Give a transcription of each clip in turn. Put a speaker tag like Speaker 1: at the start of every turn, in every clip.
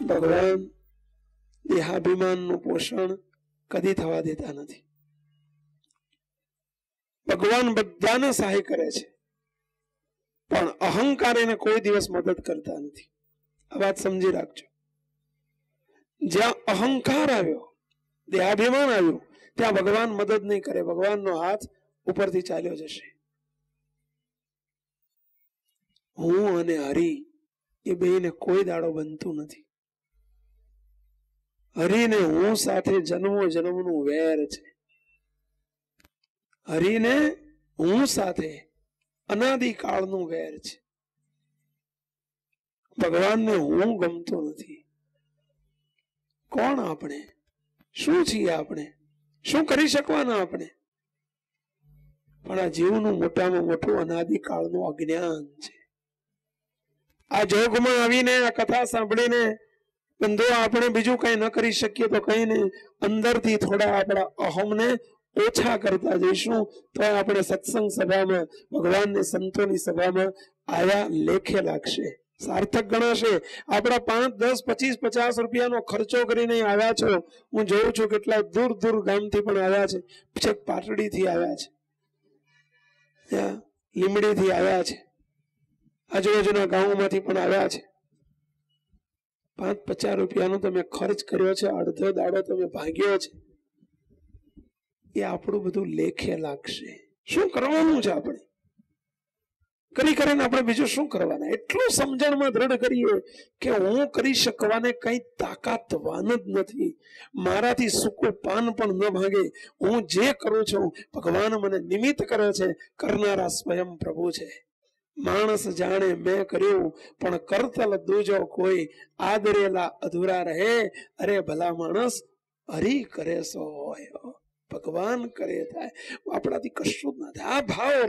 Speaker 1: ભગવાન દેહાભિમાનનું પોષણ કદી થવા દેતા નથી. ભગવાન બધાને સહાય કરે છે, પણ અહંકાર એને કોઈ દિવસ મદદ કરતા નથી. આ વાત સમજી રાખજો. જ્યાં અહંકાર આવ્યો, દેહાભિમાન આવ્યું, ત્યાં ભગવાન મદદ નહીં કરે. ભગવાનનો હાથ ઉપરથી ચાલ્યો જશે. હું અને હરિ એ બેને કોઈ દાડો બનતું નથી. હરિને હું સાથે જન્મો જન્મનું વેર છે. હરિને હું સાથે અનાદિકાળનું વેર છે. ભગવાનને હું ગમતો નથી. કોણ આપણે? શું છીએ આપણે? શું કરી શકવાના આપણે? પણ આ જીવનું મોટામાં મોટું અનાદિકાળનું અજ્ઞાન છે. આ જોગમાં આવીને આ કથા સાંભળીને બંધુ આપણે બીજું કઈ ન કરી શકીએ તો કઈ નહીં, અંદરથી થોડા આપણા અહમને ઓછા કરતા જઈશું તો આપણે સત્સંગ સભામાં, ભગવાનની સંતોની સભામાં આયા લેખે લાગશે, સાર્થક ગણાશે. આપણા 5, 10, 25, 50 રૂપિયાનો ખર્ચો કરીને આવ્યા છો. હું જોઉં છું કેટલા દૂર દૂર ગામથી પણ આવ્યા છે. છેક પાટડીથી આવ્યા છે, લીમડીથી આવ્યા છે, આજુબાજુના ગામોમાંથી પણ આવ્યા છે. 5, 50 રૂપિયાનો તમે ખર્ચ કર્યો છે, અડધો દાડો તમે ભાગ્યો છે. એ આપણું બધું લેખે લાગશે. શું કરવાનું છે આપણે? કરી કરીને આપણે બીજું શું કરવાના? એટલું સમજણમાં દ્રઢ કરીએ કે હું કરી શકવાને કઈ તાકાતવાન જ નથી. મારાથી સૂકું પાન પણ ન ભાગે. હું જે કરું છું ભગવાન મને નિમિત્ત કરે છે. કરનારા સ્વયં પ્રભુ છે. માણસ જાણે મેં કર્યું, પણ કરતલ દૂજો કોઈ, આદરેલા અધૂરા રહે. અરે ભલા માણસ હરી કરે સો હોય, ભગવાન કરે થાય. આપણાથી કશું જ ના થાય. આ ભાવ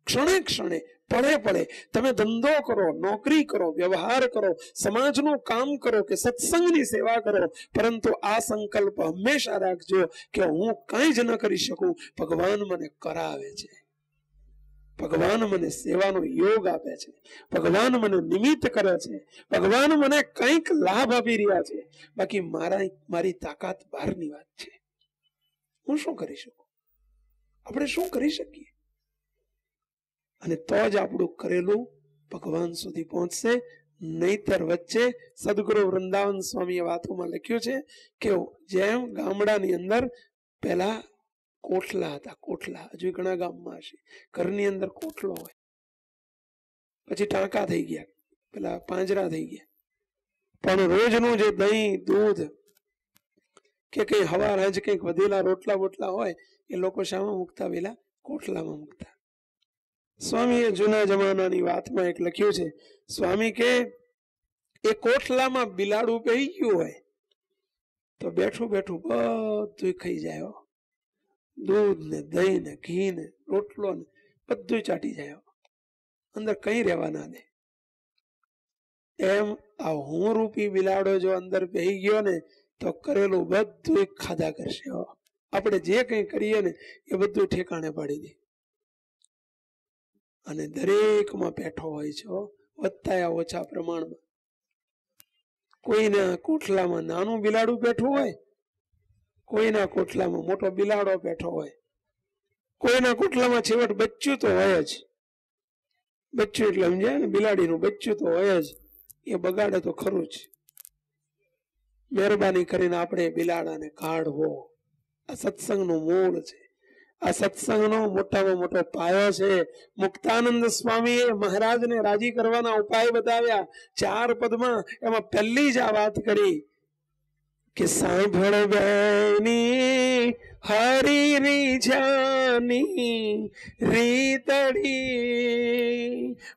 Speaker 1: ક્ષણે ક્ષણે, પળે પળે, તમે ધંધો કરો, નોકરી કરો, વ્યવહાર કરો, સમાજનું કામ કરો કે સત્સંગની સેવા કરો, પરંતુ આ સંકલ્પ હંમેશા રાખજો કે હું કંઈ જ ન કરી શકું, ભગવાન મને કરાવે છે. ભગવાન મને સેવાનો યોગ આપે છે. ભગવાન મને નિમિત્ત કરે છે. ભગવાન મને કંઈક લાભ આપી રહ્યા છે. બાકી મારી તાકાત બહારની વાત છે. હું શું કરી શકું? આપણે શું કરી શકીએ? અને તો જ આપણું કરેલું ભગવાન સુધી પહોંચશે. નહીતર વચ્ચે સદગુરુ વૃંદાવન સ્વામીએ વાતોમાં લખ્યું છે કે જેમ ગામડાની અંદર પેલા કોઠલા હતા, કોઠલા હજુ ઘણા ગામમાં હશે, ઘરની અંદર કોઠલો હોય, પછી ટાંકા થઈ ગયા, પેલા પાંજરા થઈ ગયા, પણ રોજનું જે દહીં, દૂધ કે કઈ હવાર હજ કઈક વધેલા રોટલા બોટલા હોય એ લોકો શામાં મૂકતા? પેલા કોઠલામાં મૂકતા. સ્વામીએ જૂના જમાનાની વાતમાં એક લખ્યું છે, સ્વામી કે એ કોઠલામાં બિલાડું બેહી ગયું હોય તો બેઠું બેઠું બધું ખાઈ જાય. દૂધ ને, દહીં ને, ઘી ને, રોટલો ને બધું ચાટી જાય, અંદર કઈ રહેવા ના દે. એમ આ હું રૂપી બિલાડો જો અંદર બેહી ગયો ને તો કરેલું બધું ખાધા કરશે. આપણે જે કઈ કરીએ ને એ બધું ઠેકાણે પાડી દે. અને દરેકમાં પેઠો હોય છે, વધતા ઓછા પ્રમાણમાં. કોઈના કોઠલામાં નાનું બિલાડું બેઠું હોય, કોઈના કોઠલામાં મોટો બિલાડો બેઠો હોય, કોઈના કોઠલામાં છેવટ બચ્ચું તો હોય જ. બચ્ચું એટલે સમજાય ને, બિલાડીનું બચ્ચું તો હોય જ. એ બગાડે તો ખરું જ. મહેરબાની કરીને આપણે બિલાડાને કાઢવો. આ સત્સંગનું મૂળ છે. આ સત્સંગનો મોટામાં મોટો પાયો છે. મુક્તાનંદ સ્વામીએ મહારાજને રાજી કરવાના ઉપાય બતાવ્યા 4 પદમાં. એમાં પહેલી જ આ વાત કરી કે સાંભળ બેની હરી રીઝાની રીતડી.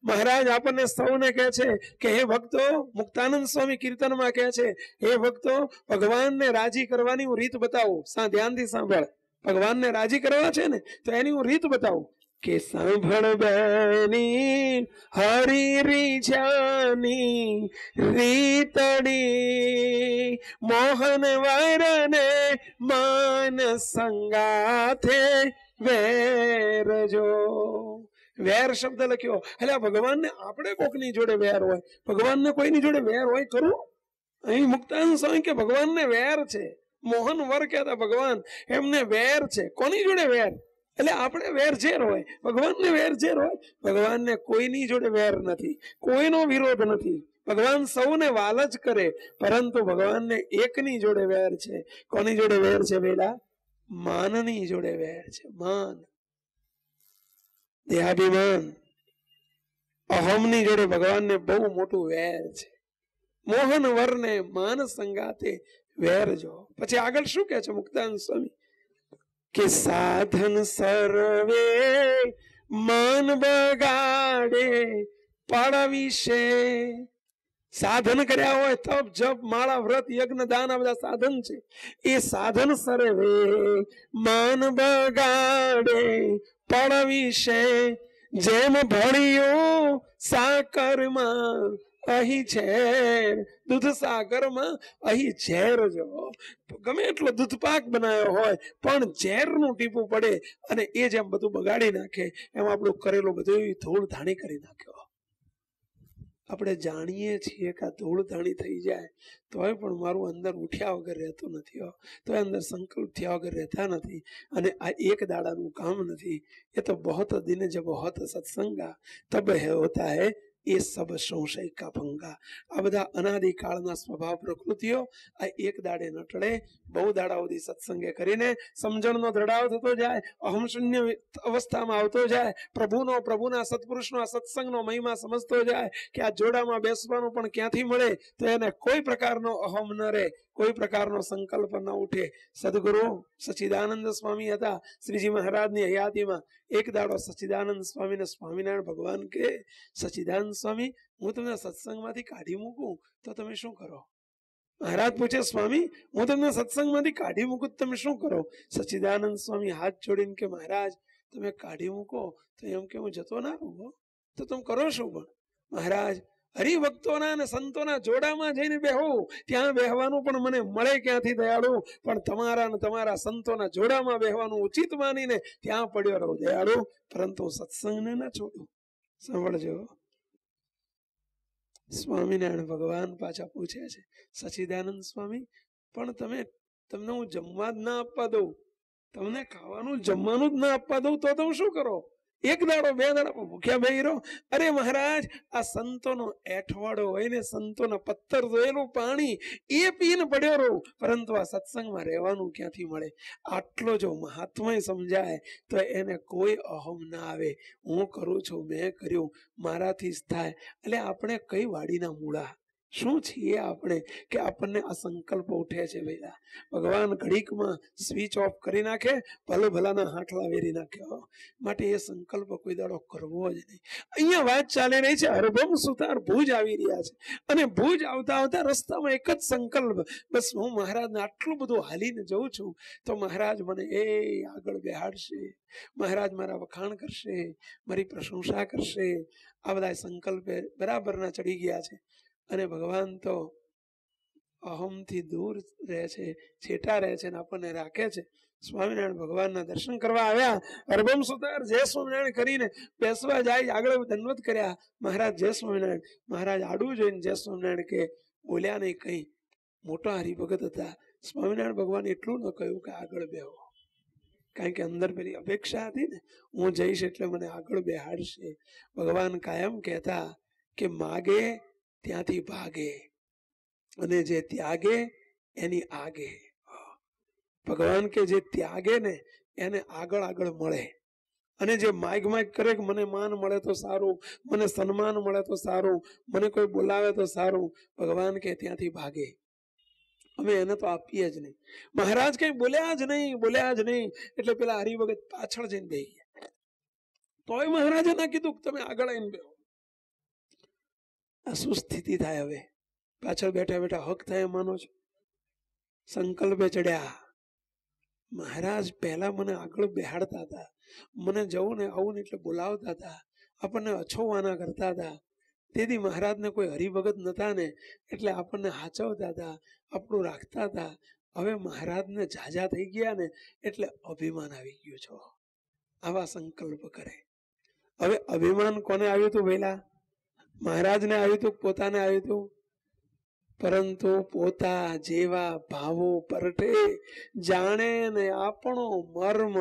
Speaker 1: મહારાજ આપણને સૌને કહે છે કે હે ભક્તો, મુક્તાનંદ સ્વામી કીર્તનમાં કહે છે, હે ભક્તો, ભગવાનને રાજી કરવાની હું રીત બતાવું. ધ્યાનથી સાંભળ. ભગવાનને રાજી કરવા છે ને તો એની હું રીત બતાવું કે સાંભળ બેની હરી રીઝાની રીતડી, મોહન વરને માન સંગાથે વેરજો. વેર શબ્દ લખ્યો. એટલે ભગવાનને આપણે કોકની જોડે વેર હોય, ભગવાનને કોઈની જોડે વેર હોય ખરું? અહીં મુક્તાનંદ સ્વામી કે ભગવાનને વેર છે. મોહન વર કહેતા ભગવાન એમને વેર છે. કોની જોડે વેર? એટલે આપણે વેરઝેર હોય, ભગવાનને વેરઝેર હોય. ભગવાનને કોઈની જોડે વેર નથી, કોઈનો વિરોધ નથી. ભગવાન સૌને વાલ જ કરે, પરંતુ ભગવાનને એકની જોડે વેર છે. કોની જોડે વેર છે પેલા? માનની જોડે વેર છે. માન, દેહાભિમાન, અહમની જોડે ભગવાનને બહુ મોટું વેર છે. મોહન વરને માન સંગાતે વેર જો. પછી આગળ શું કહે છે મુક્તાનંદ સ્વામી કે સાધન સર્વે માન બગાડે પડવિશે. સાધન કર્યા હોય તપ જપ માળા વ્રત યજ્ઞ દાન આ બધા સાધન છે. એ સાધન સર્વે માન બગાડે પડવિશે. જેમ ભળ્યું સાકરમાં અહીં ઝેર, દૂધ સાગરમાં અહીં ઝેર જો. ગમે એટલો દૂધ પાક બનાવ્યો હોય પણ ઝેરનું ટીપું પડે અને એ જેમ બધું બગાડી નાખે એમ આપણું કરેલું બધું ધૂળ ધાણી કરી નાખ્યો. આપણે જાણીએ છીએ કે આ ધૂળ ધાણી થઈ જાય તોય પણ મારું અંદર ઉઠ્યા વગર રહેતું નથી, તો અંદર સંકલ્પ થયા વગર રહેતા નથી. અને આ એક દાડાનું કામ નથી. એ તો બહોત દિન જબ હોત સત્સંગા તબ હોતા હૈ એ સબ સંશય કા ભંગા. આ બધા અનાદિકાળના સ્વભાવ પ્રકૃતિઓ આ એક દાડે ન ટળે. બહુ દાડા સુધી સત્સંગે કરીને સમજણનો દ્રઢાવ થતો જાય, અહમ શૂન્ય અવસ્થામાં આવતો જાય, પ્રભુના સત્પુરુષનો સત્સંગનો મહિમા સમજતો જાય કે આ જોડામાં બેસવાનું પણ ક્યાંથી મળે તો એને કોઈ પ્રકારનો અહમ ન રહે, કોઈ પ્રકારનો સંકલ્પ ન ઉઠે. સદગુરુ સચ્ચિદાનંદ સ્વામી હતા શ્રીજી મહારાજની હયાતીમાં. એક દાડો સચ્ચિદાનંદ સ્વામીને સ્વામિનારાયણ ભગવાન કે સચ્ચિદાનંદ સ્વામી હું તમને સત્સંગમાંથી કાઢી મૂકું તો તમે શું કરો? મહારાજ પૂછે સ્વામી હું તમને સત્સંગમાંથી કાઢી મૂકું તમે શું કરો? સચ્ચિદાનંદ સ્વામી હાથ જોડીને કે મહારાજ તમે કાઢી મૂકો તો એમ કે હું જતો ના રહું તો તમે કરો શું? પણ મહારાજ હરિભક્તોના અને સંતોના જોડામાં જઈને બેહો, ત્યાં બેહવાનું પણ મને મળે ક્યાંથી દયાળુ, પણ તમારા અને તમારા સંતોના જોડામાં બેહવાનું ઉચિત માનીને ત્યાં પડ્યો રહો દયાળુ, પરંતુ સત્સંગને ના છોડું. સાંભળજો, સ્વામિનારાયણ ભગવાન પાછા પૂછે છે સચ્ચિદાનંદ સ્વામી પણ તમને હું જમવા જ ના આપવા દઉં, તમને ખાવાનું જમવાનું જ ના આપવા દઉં તો તમે શું કરો? એક દાડો બે દાડા ભૂખ્યા બેહી રહો? અરે મહારાજ આ સંતોનો એઠવાડો હોય ને સંતોના પથ્થર ધોયેલું પાણી એ પીને પડ્યો રહું, પરંતુ આ સત્સંગમાં રહેવાનું ક્યાંથી મળે? આટલો જો મહાત્મય સમજાય તો એને કોઈ અહમ ના આવે. હું કરું છું, મેં કર્યું, મારાથી જ થાય. એટલે આપણે કઈ વાડીના મૂળા શું છીએ આપણે કે આપણને આ સંકલ્પ ઉઠે છે? ભૈયા ભગવાન ઘડીકમાં સ્વિચ ઓફ કરી નાખે, ભલે ભલાના હાથલા વેરી નાખ્યો. માટે એ સંકલ્પ કોઈ દાડો કરવો જ નહીં. અહીંયા વાત ચાલી રહી છે, હરભમ સુતાર ભુજ આવી રહ્યા છે અને ભુજ આવતા આવતા રસ્તામાં એક જ સંકલ્પ, બસ હું મહારાજને આટલું બધું હાલીને જઉં છું તો મહારાજ મને એ આગળ બેહાડશે, મહારાજ મારા વખાણ કરશે, મારી પ્રશંસા કરશે. આ બધા સંકલ્પે બરાબરના ચડી ગયા છે. અને ભગવાન તો અહમથી દૂર રહે છે, છેટા રહે છે અને આપણને રાખે છે. સ્વામિનારાયણ ભગવાનના દર્શન કરવા આવ્યા, હરભમ સુતાર જય સ્વામિનારાયણ કરીને બેસવા જાય, આગળ દંડવત કર્યા. મહારાજ જય સ્વામિનારાયણ. મહારાજ આડું જોઈને જય સ્વામિનારાયણ કે બોલ્યા નહીં કઈ. મોટા હરિભગત હતા. સ્વામિનારાયણ ભગવાન એટલું ન કહ્યું કે આગળ બેહો, કારણ કે અંદર પેલી અપેક્ષા હતી ને હું જઈશ એટલે મને આગળ બેહાડશે. ભગવાન કાયમ કહેતા કે માગે ત્યાંથી ભાગે અને જે ત્યાગે એની આગે. ભગવાન કે જે ત્યાગે ને એને આગળ આગળ મળે, અને જે માગ કરે કે મને માન મળે તો સારું, મને સન્માન મળે તો સારું, મને કોઈ બોલાવે તો સારું, ભગવાન કે ત્યાંથી ભાગે. અમે એને તો આપીએ જ નહીં. મહારાજ કઈ બોલ્યા જ નહીં એટલે પેલા હરિભગત પાછળ જઈને બેહી ગયા. તોય મહારાજે ના કીધું તમે આગળ આવીને બેહો. આ શું સ્થિતિ થાય? હવે પાછળ બેઠા બેઠા હક થાય માનો છો? સંકલ્પે ચડ્યા. મહારાજ પહેલા મને આગળ બેહાડતા હતા, મને જવું ને આવું ને એટલે બોલાવતા હતા, આપણને અછોવાના કરતા હતા. તેથી મહારાજને કોઈ હરિભગત નતા ને એટલે આપણને હાચવતા હતા, આપણું રાખતા હતા. હવે મહારાજને ઝાઝા થઈ ગયા ને એટલે અભિમાન આવી ગયું છો. આવા સંકલ્પ કરે. હવે અભિમાન કોને આવ્યું હતું? પહેલા મહારાજને આવ્યું હતું, પોતાને આવ્યું હતું? પરંતુ પોતા જેવા ભાવો પરઠે જાણે ને આપણો મર્મ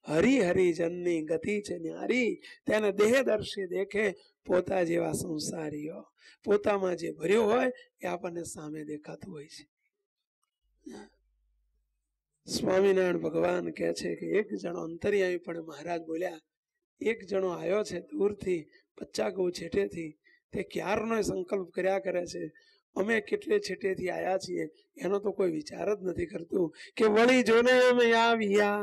Speaker 1: હરિહરિજનની ગતિ છે ન્યારી તેને દેહદર્શી દેખે પોતા જેવા સંસારીઓ પોતામાં જે ભર્યું હોય એ આપણને સામે દેખાતું હોય છે સ્વામિનારાયણ ભગવાન કહે છે કે એક જણો અંતર્યામી પણ મહારાજ બોલ્યા એક જણો આવ્યો છે દૂરથી 50 ગૌ છેટેથી તે ક્યારનો સંકલ્પ કર્યા કરે છે અમે કેટલે છેટેથી આવ્યા છીએ એનો તો કોઈ વિચાર જ નથી કરતું કે વળી જોને અમે આવ્યા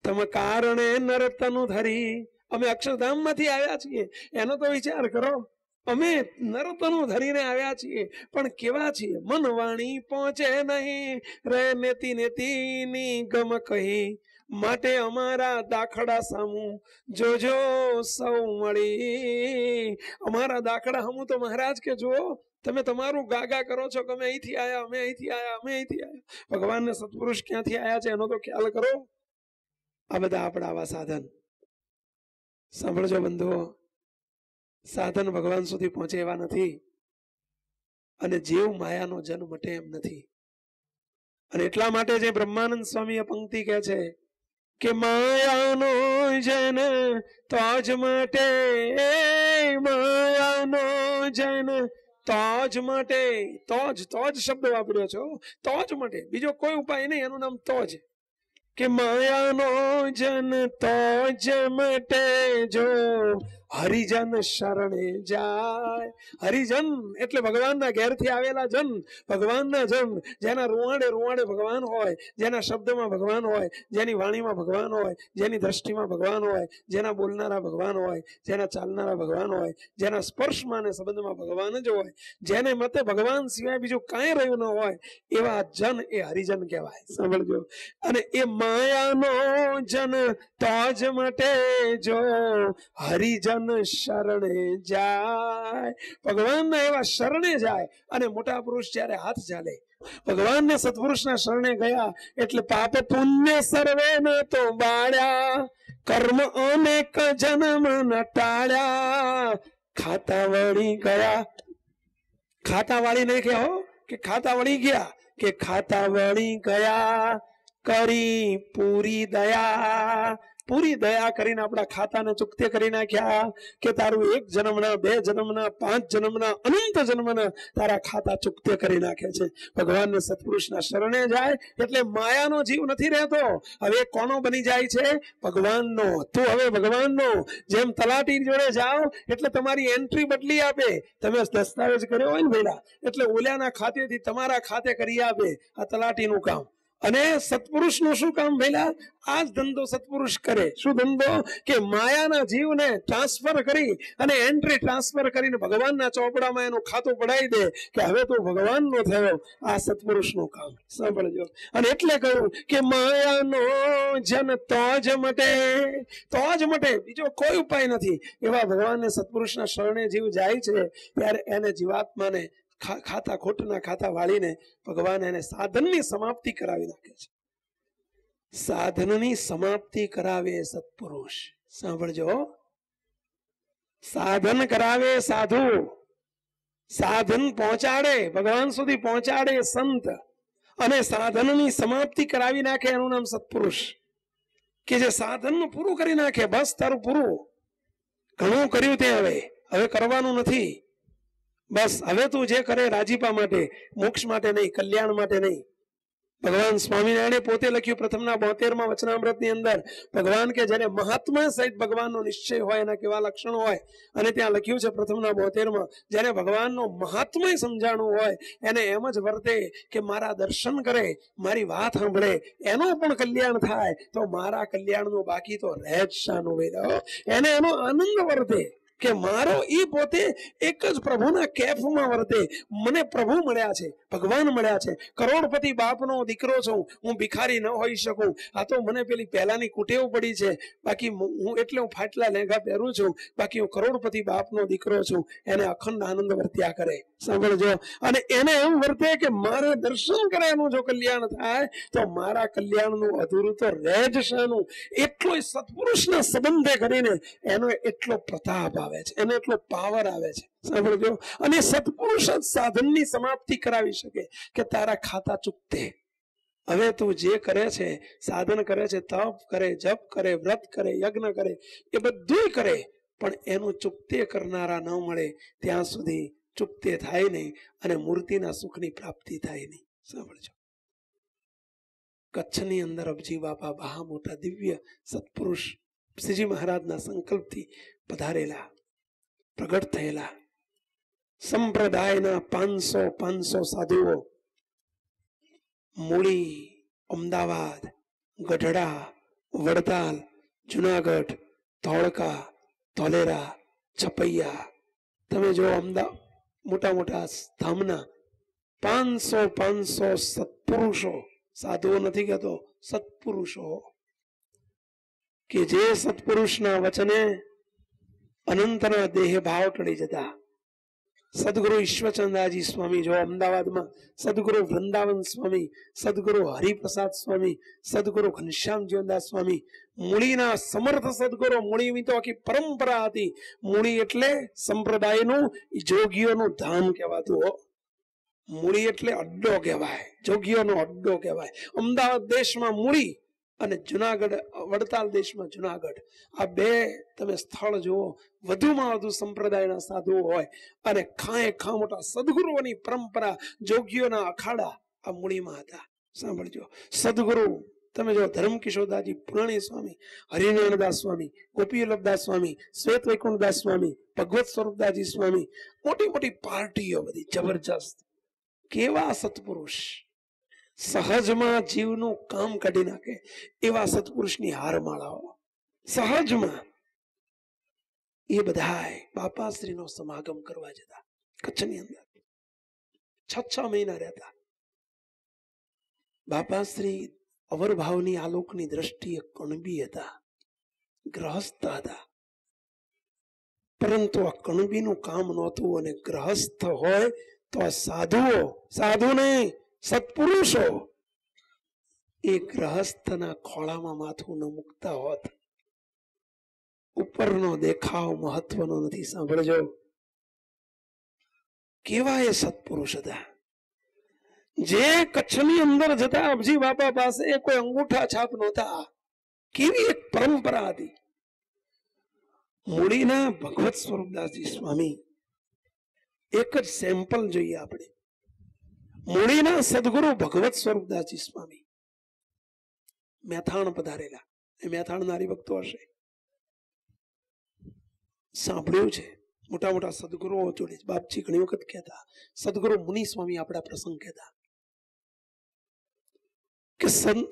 Speaker 1: તમ કારણે નરતનુ ધરી અમે અક્ષરધામમાંથી આવ્યા છીએ એનો તો વિચાર કરો અમે નરતનુ ધરીને આવ્યા છીએ પણ કેવા છીએ મન વાણી પહોંચે નહીં રે નેતિ નેતિની ગમ કહી માટે અમારા દાખલા સામું જોજો સૌ મળી અમારા દાખલા સામું તો મહારાજ કે જો તમે તમારું ગાગા કરો છો કે અમે અહીંથી આયા અમે અહીંથી આયા અમે અહીંથી આયા ભગવાનને સત્પુરુષ ક્યાંથી આયા છે એનો તો ખ્યાલ કરો આ બધા આપણા આવા સાધન સાંભળજો બંધુઓ સાધન ભગવાન સુધી પહોંચે એવા નથી અને જીવ માયાનો જન્મ મટે એમ નથી અને એટલા માટે જે બ્રહ્માનંદ સ્વામી એ પંક્તિ કહે છે કે માયાનો જન તો જ મટે માયાનો જન તો જ મટે તો જ શબ્દ વાપર્યો છો તો જ મટે બીજો કોઈ ઉપાય નહીં એનું નામ તો જ કે માયાનો જન તો જ મટે જો હરિજન શરણે જાય હરિજન એટલે ભગવાનના ઘેરથી આવેલા જન ભગવાનના જન જેના રૂવાડે રૂવાડે ભગવાન હોય જેના શબ્દમાં ભગવાન હોય જેની વાણીમાં ભગવાન હોય જેની દ્રષ્ટિમાં ભગવાન હોય જેના બોલનારા ભગવાન હોય જેના ચાલનારા ભગવાન હોય જેના સ્પર્શમાં અને સંબંધમાં ભગવાન જ હોય જેને મતે ભગવાન સિવાય બીજું કાંઈ રહ્યું ન હોય એવા જન એ હરિજન કહેવાય સાંભળજો અને એ માયાનો જન તો જ મટે જો હરિજન શરણે જાય ભગવાનના એવા શરણે જાય અને મોટા પુરુષ જ્યારે હાથ ચાલે ભગવાનને સત્પુરુષના શરણે ગયા એટલે પાપ પુણ્ય સર્વે ન તો બાળ્યા કર્મ અનેક જન્મ ન ટાળ્યા ખાતા વળી ગયા ખાતા વાળી નહીં કે હો કે ખાતા વળી ગયા કે ખાતા વળી ગયા કરી પૂરી દયા પૂરી દયા કરીને આપણા ખાતાને ચૂકતે કરી નાખ્યા કે તારું 1 જન્મના 2 જન્મના 5 જન્મના અનંત જન્મના તારા ખાતા ચૂકતે કરી નાખે છે ભગવાનને સત્પુરુષના શરણે જાય એટલે માયાનો જીવ નથી રહેતો હવે કોનો બની જાય છે ભગવાનનો તું હવે ભગવાનનો જેમ તલાટી જોડે જાઓ એટલે તમારી એન્ટ્રી બદલી આપે તમે દસ્તાવેજ કર્યો હોય ને ભેડા એટલે ઓલાના ખાતેથી તમારા ખાતે કરી આપે આ તલાટીનું કામ અને સત્પુરુષનું શું કામ ભેલા આ જ ધંધો સત્પુરુષ કરે શું ધંધો કે માયાના જીવને ટ્રાન્સફર કરી અને એન્ટ્રી ટ્રાન્સફર કરીને ભગવાનના ચોપડામાં એનું ખાતું પડાવી દે કે હવે તો ભગવાનનો થયો આ સત્પુરુષનું કામ સાંભળજો અને એટલે કહ્યું કે માયાનો જન તો જ મટે બીજો કોઈ ઉપાય નથી એવા ભગવાનને સત્પુરુષના શરણે જીવ જાય છે ત્યારે એને જીવાત્માને ખાતા ખોટના ખાતા વાળીને ભગવાન એને સાધનની સમાપ્તિ કરાવી નાખે છે સાધનની સમાપ્તિ કરાવે સત્પુરુષ સાંભળજો સાધન કરાવે સાધુ સાધન પહોંચાડે ભગવાન સુધી પહોંચાડે સંત અને સાધનની સમાપ્તિ કરાવી નાખે એનું નામ સત્પુરુષ કે જે સાધન પૂરું કરી નાખે બસ તારું પૂરું ઘણું કર્યું તે હવે કરવાનું નથી બસ હવે તું જે કરે રાજીપા માટે મોક્ષ માટે નહીં કલ્યાણ માટે નહીં ભગવાન સ્વામિનારાયણે પોતે લખ્યું પ્રથમના 72માં વચનામૃતની અંદર ભગવાન કે જેને મહાત્મા સહિત ભગવાનનો નિશ્ચય હોય એના કેવા લક્ષણો હોય અને ત્યાં લખ્યું છે પ્રથમના 72માં જેને ભગવાનનો મહાત્મય સમજાણું હોય એને એમ જ વર્તે કે મારા દર્શન કરે મારી વાત સાંભળે એનો પણ કલ્યાણ થાય તો મારા કલ્યાણનું બાકી તો રહે જ શાનું વેદો એને એનો આનંદ વર્તે કે મારો ઈ પોતે એક જ પ્રભુના કેફમાં વર્તે મને પ્રભુ મળ્યા છે ભગવાન મળ્યા છે કરોડપતિ બાપનો દીકરો છું હું ભિખારી ન હોઈ શકું આ તો મને પેલી પહેલાની કુટેવ પડી છે બાકી હું ફાટલા લેંઘા પહેરું છું બાકી હું કરોડપતિ બાપનો દીકરો છું એને અખંડ આનંદ વર્ત્યા કરે સાંભળજો અને એને એમ વર્તે કે મારા દર્શન કરે એનું જો કલ્યાણ થાય તો મારા કલ્યાણનું અધૂરું તો રહે જ શાનું એટલો સત્પુરુષના સંબંધે કરીને એનો એટલો પ્રતાપ આવે આવે છે, એને એટલો પાવર આવે છે. સાંભળજો. અને સત્પુરુષ જ સાધનની સમાપ્તિ કરાવી શકે કે તારા ખાતા ચૂકતે. હવે તું જે કરે છે, સાધન કરે છે, તપ કરે, જપ કરે, વ્રત કરે, યજ્ઞ કરે, એ બધું કરે, પણ એનું ચૂકતે કરનારા ન મળે ત્યાં સુધી ચૂકતે થાય નહીં અને મૂર્તિના સુખની પ્રાપ્તિ થાય નહીં. સાંભળજો. કચ્છની અંદર અબજી બાપા બહા મોટા દિવ્ય સત્પુરુષ શ્રીજી મહારાજના સંકલ્પથી પધારેલા, પ્રગટ થયેલા સંપ્રદાયના 500 સાધુઓ મૂળી, અમદાવાદ, ગઢડા, વડતાલ, જુનાગઢ, ધોળકા, ધોલેરા, છપૈયા, તમે જો અમદાવાદ મોટા મોટા ધામના 500 સત્પુરુષો, સાધુઓ નથી કહેતો, સત્પુરુષો, કે જે સત્પુરુષના વચને અનંતના દેહ ભાવ ટળી જતા. સદગુરુ ઈશ્વરચંદાજી સ્વામી જો અમદાવાદમાં, સદગુરુ વૃંદાવન સ્વામી, સદગુરુ હરિપ્રસાદ સ્વામી, સદગુરુ ઘનશ્યામ જીવનદાસ સ્વામી, મૂળીના સમર્થ સદગુરુ. મૂળીની તો આખી પરંપરા હતી. મૂળી એટલે સંપ્રદાયનું, જોગીઓનું ધામ કહેવાતું હો. મૂળી એટલે અડ્ડો કહેવાય, જોગીઓનો અડ્ડો કહેવાય. અમદાવાદ દેશમાં મૂળી અને જુનાગઢ, વડતાલ દેશમાં જુનાગઢ, આ બે તમે સ્થળ જુઓ. વધુમાં વધુ સંપ્રદાયના સાધુઓ હોય અને ખાએ ખા મોટા સદગુરુઓની પરંપરા, જોગીઓના અખાડા આ મૂળીમાં હતા. સાંભળજો. સદગુરુ તમે જો ધર્મકિશોરદાસજી પુરાણી સ્વામી, હરિનારાયણદાસ સ્વામી, ગોપીવલ્લભદાસ સ્વામી, શ્વેત વૈકુંઠદાસ સ્વામી, ભગવત સ્વરૂપદાસજી સ્વામી, મોટી મોટી પાર્ટીઓ બધી જબરજસ્ત. કેવા સત્પુરુષ! સહજમાં જીવનું કામ કાઢી નાખે એવા સત્પુરુષની હારમાળાઓ. સહજમાં એ બધાય બાપાશ્રીનો સમાગમ કરવા જતા. કચ્છની અંદર 6 મહિના રહેતા. બાપાશ્રી અવરભાવની આલોકની દ્રષ્ટિએ કણબી હતા, ગ્રહસ્થ હતા. પરંતુ આ કણબીનું કામ નહોતું અને ગ્રહસ્થ હોય તો આ સાધુઓ, સાધુ નહીં સત્પુરુષો, એ ગ્રહસ્થના ખોળામાં માથું ન મૂકતા હોત. ઉપરનો દેખાવ મહત્વનો નથી. સાંભળજો. કેવા એ સત્પુરુષ હતા જે કચ્છની અંદર જતા અબજી બાપા પાસે કોઈ અંગૂઠા છાપ નહોતા. કેવી એક પરંપરા હતી. મૂળીના ભગવત સ્વરૂપદાસજી સ્વામી, એક જ સેમ્પલ જોઈએ આપણે. મૂળીના સદગુરુ ભગવત સ્વરૂપદાસજી સ્વામી મેથાણ પધારેલા. એ મેથાણના હરિભક્તો હશે, સાંભળ્યું છે. મોટા મોટા સદગુરુઓ જોડે બાપજી ઘણી વખત કહેતા, સદગુરુ મુનિ સ્વામી આપણા પ્રસંગ કહેતા કે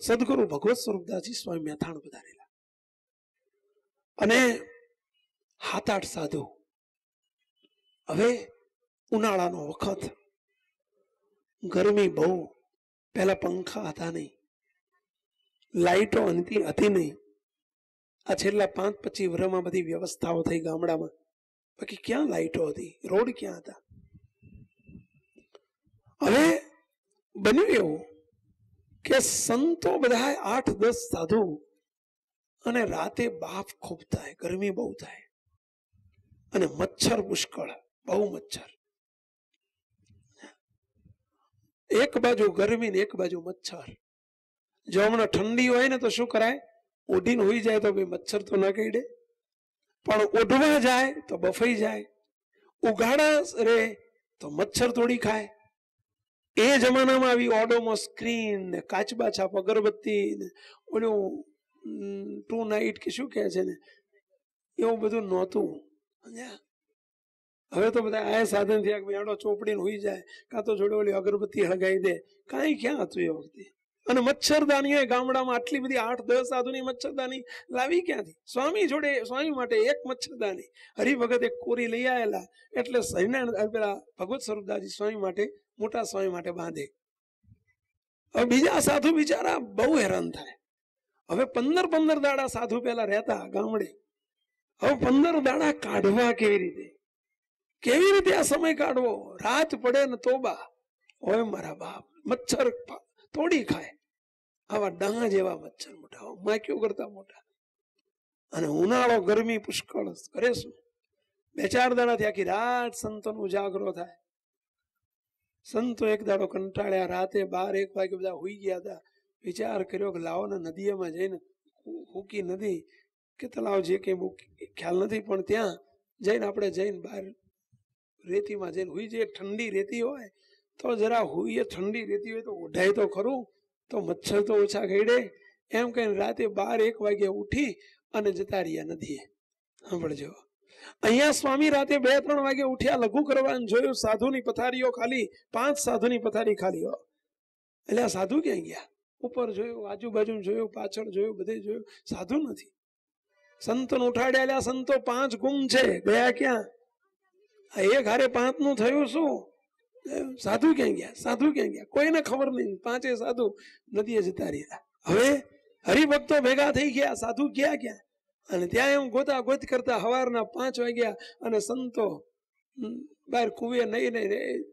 Speaker 1: સદગુરુ ભગવત સ્વરૂપદાસજી સ્વામી મેથાણ પધારેલા અને 7-8 સાધુ. હવે ઉનાળાનો વખત, ગરમી બહુ. પેલા પંખા હતા નહીં, લાઈટો હતી નહીં. આ છેલ્લા 5-25 વર્ષમાં બધી વ્યવસ્થાઓ થઈ ગામડામાં. બાકી ક્યાં લાઈટો હતી, રોડ ક્યાં હતા? હવે બન્યું એવું કે સંતો બધા 8-10 સાધુ, અને રાતે બાફ ખૂબ થાય, ગરમી બહુ થાય અને મચ્છર પુષ્કળ, બહુ મચ્છર. એક બાજુ ગરમી ને એક બાજુ મચ્છર. જો હમણાં ઠંડી હોય ને તો શું કરાય, ઓઢીને હોઈ જાય તો ભાઈ મચ્છર તો ના કરડે, પણ ઓઢવા જાય તો બફાઈ જાય. ઉઘાડા રે તો મચ્છર તોડી ખાય. એ જમાનામાં આવી ઓડોમો સ્ક્રીન ને કાચબા છાપ અગરબત્તી ને ઓલું 2 નાઇટ કે શું કહે છે ને, એવું બધું નહોતું. હવે તો બધા આ સાધન થયા કે આડો ચોપડીને હોઈ જાય, કાં તો જોડે ઓલી અગરબત્તી હળગાવી દે. કાંઈ ક્યાં હતું એ વખતે. અને મચ્છરદાની હોય ગામડામાં, આટલી બધી 8-10 સાધુની મચ્છરદાની લાવી ક્યાંથી? સ્વામી જોડે, સ્વામી માટે એક મચ્છરદાની. હરિભગત એક કોરી લઈ આવેલા, એટલે પેલા ભગવત સ્વરૂપદાસજી સ્વામી માટે, મોટા સ્વામી માટે બાંધે. હવે બીજા સાધુ બિચારા બહુ હેરાન થાય. હવે 15 દાડા સાધુ પેલા રહેતા ગામડે. હવે 15 દાડા કાઢવા કેવી રીતે? કેવી રીતે આ સમય કાઢવો? રાત પડે ને તોબા હોય મારા બાપ, મચ્છર તોડી ખાય. આવા ડાંગ જેવા મચ્છર મોટા, માખ્યો કરતા મોટા. અને ઉનાળો, ગરમી પુષ્કળ. કરે શું? 2-4 દાડાથી આખી રાત સંતોનો ઉજાગરો થાય. સંતો એક દાડો કંટાળ્યા, રાતે 12-1 વાગે બધા હુઈ ગયા હતા. વિચાર કર્યો કે લાવો ને નદીમાં જઈને, હુકી નદી કે તલાવ જે કઈ બહુ ખ્યાલ નથી, પણ ત્યાં જઈને આપણે જઈને બહાર રેતીમાં જઈને હુઈ જઈએ. ઠંડી રેતી હોય તો જરા હુઈએ, ઠંડી રેતી હોય તો ઓઢાય તો ખરું, તો મચ્છર તો ઓછા કરડે. એમ કહીને રાતે 12-1 વાગે ઉઠી અને જતા રહ્યા નદીએ. સાંભળજો, અહીંયા સ્વામી રાતે 2-3 વાગે ઉઠ્યા, લઘુ કરવાનું જોયું, સાધુની પથારીઓ ખાલી, 5 સાધુની પથારી ખાલી. એટલે આ સાધુ ક્યાં ગયા? ઉપર જોયું, આજુબાજુ જોયું, પાછળ જોયું, બધે જોયું, સાધુ નથી. સંતોને ઉઠાડ્યા, સંતો 5 ગુમ છે, ગયા ક્યાં? આ એક હારે 5 નું થયું શું? સાધુ ક્યાં ગયા? સાધુ ક્યાં ગયા? કોઈને ખબર નહીં. 5 સાધુ નદીએ જતા રહ્યા. હવે હરિભક્તો ભેગા થઈ ગયા, સાધુ ગયા ક્યાં? અને ત્યાં એમ ગોતા ગોત કરતા સવારના 5 વાગ્યા અને સંતો બહાર કુવે નહીં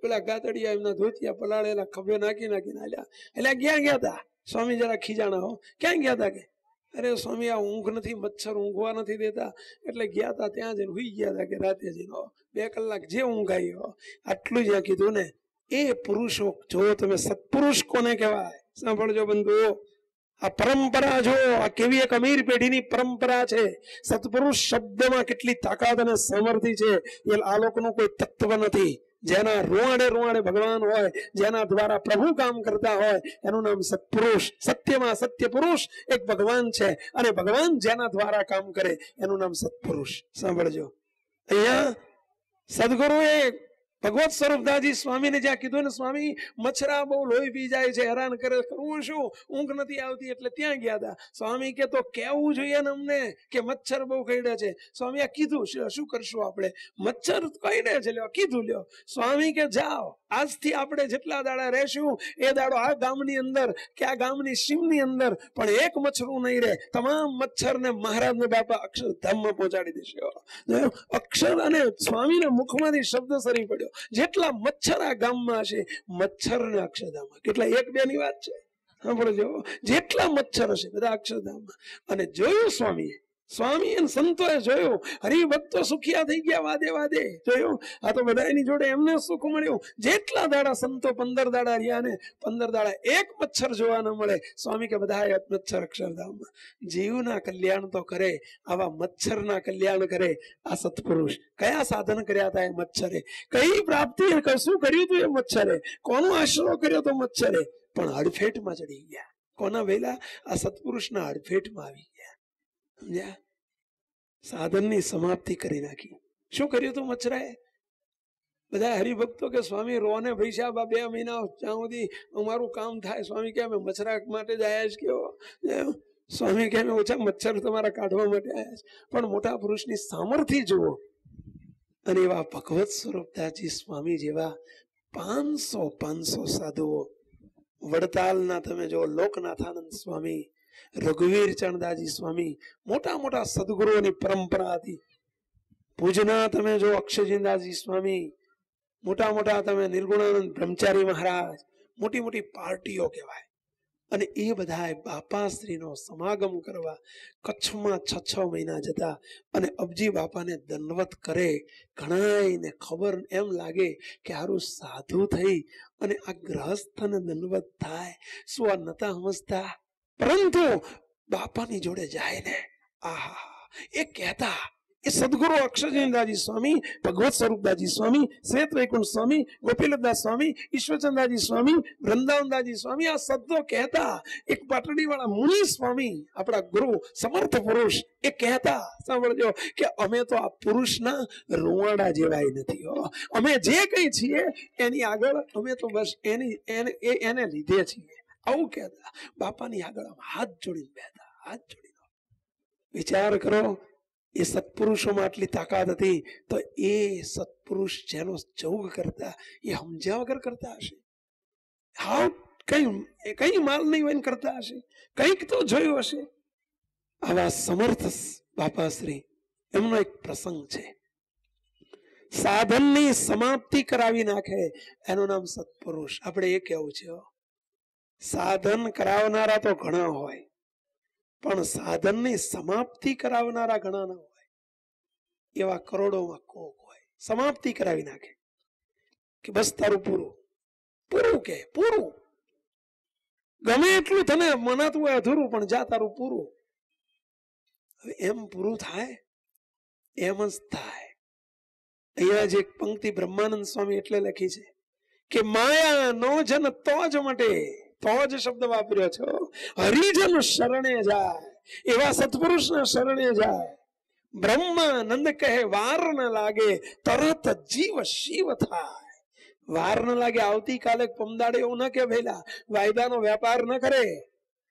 Speaker 1: પેલા ગાતડિયા એમના ધોતિયા પલાળેલા ખભે નાખીને હાલ્યા. એટલે ક્યાં ગયા હતા? સ્વામી જરા ખીજાણા, હો ક્યાં ગયા હતા? કે અરે સ્વામી આ ઊંઘ નથી, મચ્છર ઊંઘવા નથી દેતા, એટલે ગયા હતા ત્યાં જઈને હુઈ ગયા હતા. કે રાતે જઈને 2 કલાક જે ઊંઘ આવી, આટલું જ કીધું ને. એ પુરુષો જો તમે સત્પુરુષ કોને કહેવાય? સાંભળજો બંધુઓ, આ પરંપરા જો, આ કેવી એક અમીર પેઢીની પરંપરા છે. સત્પુરુષ શબ્દમાં કેટલી તાકાત અને સામર્થ્ય છે એ આ લોકોનું કોઈ તત્વ નથી. જેના રૂવાડે રૂવાડે ભગવાન હોય, જેના દ્વારા પ્રભુ કામ કરતા હોય, એનું નામ સત્પુરુષ. સત્યમાં સત્ય પુરુષ એક ભગવાન છે, અને ભગવાન જેના દ્વારા કામ કરે એનું નામ સત્પુરુષ. સાંભળજો, અહીંયા સદગુરુએ ભગવત સ્વરૂપદાસજી સ્વામીને જ્યાં કીધું ને, સ્વામી મચ્છરા બહુ લોહી પી જાય છે, હેરાન કરે, કરવું શું, ઊંઘ નથી આવતી, એટલે ત્યાં ગયા હતા. સ્વામી કે તો કેવું જોઈએ ને અમને કે મચ્છર બહુ કરડે છે. સ્વામી આ કીધું, શું કરશું આપણે? મચ્છર કરડે છે, લ્યો કીધું લ્યો. સ્વામી કે જાઓ, આજથી આપણે જેટલા દાડા રહેશું એ દાડો આ ગામની અંદર કે આ ગામની સીમની અંદર પણ એક મચ્છરું નહીં રહે. તમામ મચ્છરને મહારાજને બાપા અક્ષરધામમાં પહોંચાડી દેશે. અક્ષર અને સ્વામીના મુખમાંથી શબ્દ સરી પડ્યો, જેટલા મચ્છર આ ગામમાં હશે, મચ્છરને અક્ષરધામમાં. કેટલા 1-2 ની વાત છે, સાંભળજો. જેટલા મચ્છર હશે બધા અક્ષરધામમાં. અને જોયું સ્વામી અને સંતોએ જોયું, હરિભક્તો સુખિયા થઈ ગયા, વાદે વાદે જોયું. આ તો બધા એની જોડે એમને સુખ મળ્યું. જેટલા દાડા સંતો 15 દાડા રહ્યા ને, 15 દાડા એક મચ્છર જોવા ન મળે. સ્વામી કે બધા મચ્છર અક્ષરધામમાં. જીવના કલ્યાણ તો કરે, આવા મચ્છરના કલ્યાણ કરે આ સત્પુરુષ. કયા સાધન કર્યા હતા એ મચ્છરે? કઈ પ્રાપ્તિ, કશું કર્યું હતું એ મચ્છરે? કોનો આશરો કર્યો તો મચ્છરે? પણ હડફેટમાં ચડી ગયા. કોના વેલા? આ સત્પુરુષના હડફેટમાં આવી ગયા. સમજ્યા? સાધનની સમાપ્તિ કરી નાખી. શું કર્યું તું મચ્છરાએ? બધા હરિભક્તો કે સ્વામી રોને પૈસા 2 મહિના જ્યાં સુધી અમારું કામ થાય. સ્વામી કે અમે મચ્છરા માટે જ આવ્યા છે. કેવો સ્વામી કે અમે ઓછા મચ્છર તમારા કાઢવા માટે આવ્યા છે. પણ મોટા પુરુષની સામર્થ્ય જુઓ. અને એવા ભગવત સ્વરૂપદાસજી સ્વામી જેવા 500 સાધુઓ, વડતાલના તમે જો લોકનાથાનંદ સ્વામી, રઘુવીર ચરણદાસજી સ્વામી, મોટા મોટા સદગુરુઓની પરંપરા હતી. ભુજના તમે જો અક્ષયજીદાસજી સ્વામી, મોટા મોટા તમે નિર્ગુણાનંદ બ્રહ્મચારી મહારાજ, મોટી મોટી પાર્ટીઓ કહેવાય. અને એ બધા બાપાશ્રીનો સમાગમ કરવા કચ્છમાં 6 મહિના જતા અને અબજી બાપાને દંડવત કરે. ઘણાને ખબર એમ લાગે કે હારું સાધુ થઈ અને આ ગ્રહસ્થને દંડવત થાય, શું આ નતા સમજતા? પરંતુ બાપાની જોડે જાય ને, આહા, એ કહેતા, એ સદગુરુ અક્ષરજીદાસજી સ્વામી, ભગવત સ્વરૂપદાસજી સ્વામી, શ્વેત વૈકુંઠ સ્વામી, ગોપીલદાસ સ્વામી, ઈશ્વરચંદ્રજી સ્વામી, વૃંદાવનદાસજી સ્વામી આ શબ્દો કહેતા. એક પાટડી વાળા મુનિ સ્વામી, આપણા ગુરુ સમર્થ પુરુષ, એ કહેતા, સાંભળજો, કે અમે તો આ પુરુષના રૂવાડા જેવાય નથી. અમે જે કઈ છીએ એની આગળ અમે તો બસ એને લીધે છીએ. આવું કહેતા. બાપાની આગળ હાથ જોડીને બેઠા, હાથ જોડીને. વિચાર કરો, એ સત્પુરુષોમાં આટલી તાકાત હતી, તો એ સત્પુરુષ જેનો જોગ કરતા એ સમજ્યા વગર કરતા હશે. હાવ કઈ માલ નહીં હોય કરતા હશે, કઈક તો જોયું હશે. આવા સમર્થ બાપાશ્રી, એમનો એક પ્રસંગ છે. સાધનની સમાપ્તિ કરાવી નાખે એનું નામ સત્પુરુષ. આપણે એ કેવું છે, સાધન કરાવનારા તો ઘણા હોય, પણ સાધનની સમાપ્તિ કરાવનારા ઘણા ના હોય. એવા કરોડોમાં કોક હોય સમાપ્તિ કરાવી નાખે કે બસ તારું પૂરું પૂરું કે પૂરું ગમે એટલું તને મનાતું હોય અધૂરું પણ જા તારું પૂરું. હવે એમ પૂરું થાય? એમ જ થાય. અહીંયા જે પંક્તિ બ્રહ્માનંદ સ્વામી એટલે લખી છે કે માયા નો જન તો જ મટે, તો જ શબ્દ વાપર્યો છો. હરિજન શરણે જાય, એવા સત્પુરુષના શરણે જાય. બ્રહ્માનંદ કહે વાર ન લાગે, તરત જીવ શિવ થાય. વાર ન લાગે, આવતીકાલે પમદાડે એવું ન કે ભેલા વાયદાનો વેપાર ન કરે,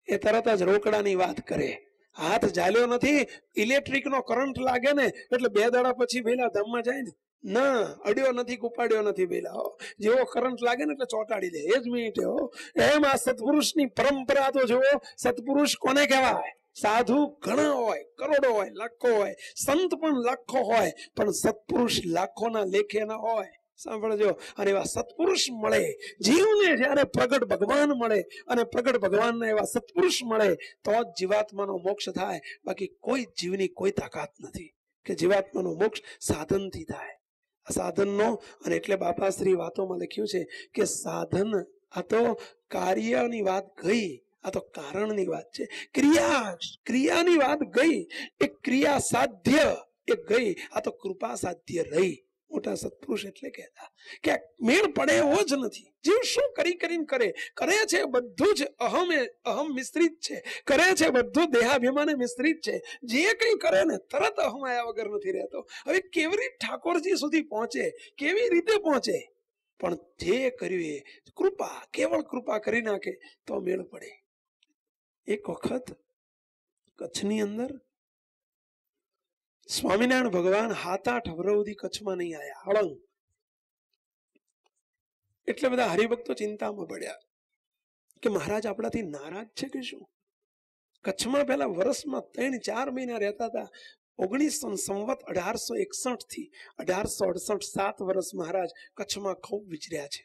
Speaker 1: એ તરત જ રોકડાની વાત કરે. હાથ ઝાલ્યો નથી, ઇલેક્ટ્રિક નો કરંટ લાગે ને એટલે 2 દાડા પછી ભેલા ધામમાં જાય ને, ના અડ્યો નથી કુપાડ્યો નથી ભેલા. જેવો કરંટ લાગે ને એટલે ચોંટાડી દે એ જ મિનિટે. એમ આ સત્પુરુષની પરંપરા તો જુઓ. સત્પુરુષ કોને કહેવાય? સાધુ ઘણા હોય, કરોડો હોય, લાખો હોય, સંત પણ લાખો હોય, પણ સત્પુરુષ લાખોના લેખે ના હોય. સાંભળજો. અને એવા સત્પુરુષ મળે જીવને, જ્યારે પ્રગટ ભગવાન મળે અને પ્રગટ ભગવાનના એવા સત્પુરુષ મળે તો જ જીવાત્માનો મોક્ષ થાય. બાકી કોઈ જીવની કોઈ તાકાત નથી કે જીવાત્માનો મોક્ષ સાધનથી થાય. આ સાધનનો, અને એટલે બાપાશ્રી વાતોમાં લખ્યું છે કે સાધન આ તો કાર્યની વાત ગઈ, આ તો કારણની વાત છે. ક્રિયાની વાત ગઈ, એ ક્રિયા સાધ્ય એ ગઈ, આ તો કૃપા સાધ્ય રહી. મોટા સત્પુરુષ એટલે કહેતા કે મેળ પડે એવો જ નથી. જીવ શું કરીને કરે છે બધું જ અહમ મિશ્રિત છે, કરે છે બધું દેહાભિમાને મિશ્રિત છે. જે કંઈ કરે ને તરત અહમ આયા વગર નથી રહેતો. હવે કેવી રીતે ઠાકોરજી સુધી પહોંચે, કેવી રીતે પહોંચે? પણ જે કર્યું એ કૃપા, કેવળ કૃપા કરી નાખે તો મેળ પડે. એક વખત કચ્છની અંદર સ્વામિનારાયણ ભગવાન 7-8 વર્ષ સુધી કચ્છમાં નહીં આવ્યા. હળંગ. એટલે બધા હરિભક્તો ચિંતામાં પડ્યા કે મહારાજ આપણાથી નારાજ છે કે શું? કચ્છમાં પેલા વર્ષમાં 3-4 મહિના રહેતા હતા. 1861 થી 1868 7 વર્ષ મહારાજ કચ્છમાં ખૂબ વિચર્યા છે.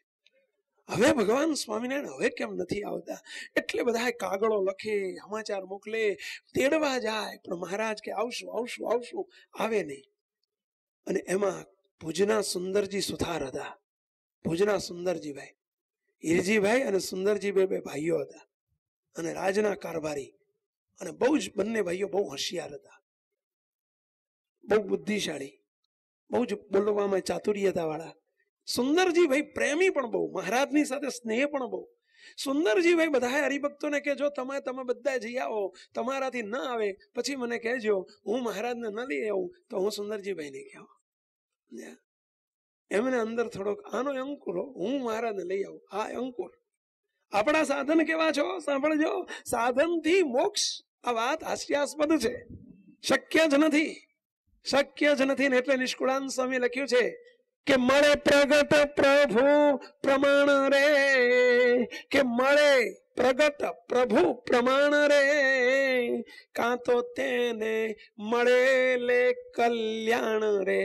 Speaker 1: હવે ભગવાન સ્વામિનારાયણ હવે કેમ નથી આવતા? એટલે બધા કાગળો લખે, સમાચાર મોકલે, તેડવા જાય, પણ મહારાજ કે આવશું આવશું આવશું, આવે નહીં. અને એમાં ભુજના સુંદરજી સુથાર હતા. ભુજના સુંદરજીભાઈ, હીરજીભાઈ અને સુંદરજી બે ભાઈઓ હતા અને રાજના કારભારી. અને બહુ જ બંને ભાઈઓ બહુ હોશિયાર હતા, બહુ બુદ્ધિશાળી, બહુ જ બોલવામાં ચાતુર્યતા વાળા. સુંદરજીભાઈ પ્રેમી પણ બહુ, મહારાજની સાથે સ્નેહ પણ બહુ. સુંદરજીભાઈ બધા હરિભક્તોને કે જો તમે બધા જઈ આવો, તમારાથી ન આવે પછી મને કહેજો, હું મહારાજને ન લઈ આવું તો હું સુંદરજીભાઈને કહેવા. એમને અંદર થોડોક આનો અંકુર, હું મહારાજને લઈ આવું, આ અંકુર. આપણા સાધન કેવા છો? સાંભળજો. સાધનથી મોક્ષ, આ વાત હાસ્યાસ્પદ છે, શક્ય જ નથી, શક્ય જ નથી. ને એટલે નિષ્કુળાનંદ સ્વામી લખ્યું છે કે મળે પ્રગટ પ્રભુ પ્રમાણ રે, કે મળે પ્રગટ પ્રભુ પ્રમાણ રે, કાં તો તેને મળે લે કલ્યાણ રે.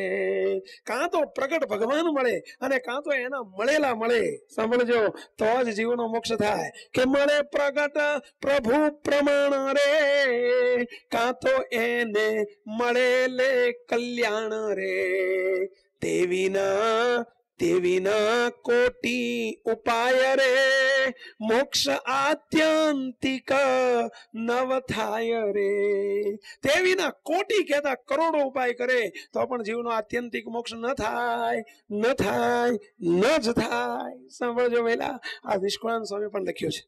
Speaker 1: કાં તો પ્રગટ ભગવાન મળે અને કાં તો એના મળેલા મળે. સાંભળજો, તો જ જીવનો મોક્ષ થાય. કે મળે પ્રગટ પ્રભુ પ્રમાણ રે, કાં તો એને મળે લે કલ્યાણ રે. તે વિના કોટી ઉપાય રે, મોક્ષ આત્યંતિક નવ થાય રે. તે વિના કોટી કહેતા કરોડો ઉપાય કરે તો પણ જીવનો આત્યંતિક મોક્ષ ન થાય, ન થાય, ન જ થાય. સાંભળજો વહેલા, આ નિષ્કુળાનંદ સ્વામી પણ લખ્યું છે.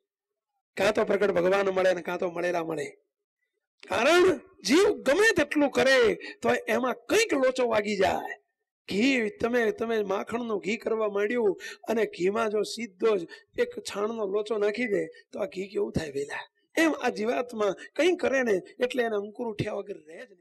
Speaker 1: કાં તો પ્રગટ ભગવાન મળે ને કાં તો મળેલા મળે. કારણ જીવ ગમે તેટલું કરે તો એમાં કંઈક લોચો વાગી જાય. ઘી તમે માખણનું ઘી કરવા માંડ્યું અને ઘીમાં જો સીધો જ એક છાણનો લોચો નાખી દે તો આ ઘી કેવું થાય વહેલા? એમ આ જીવાત્મા કંઈ કરે ને એટલે એને અંકુર ઉઠ્યા વગર રહે જ નહીં.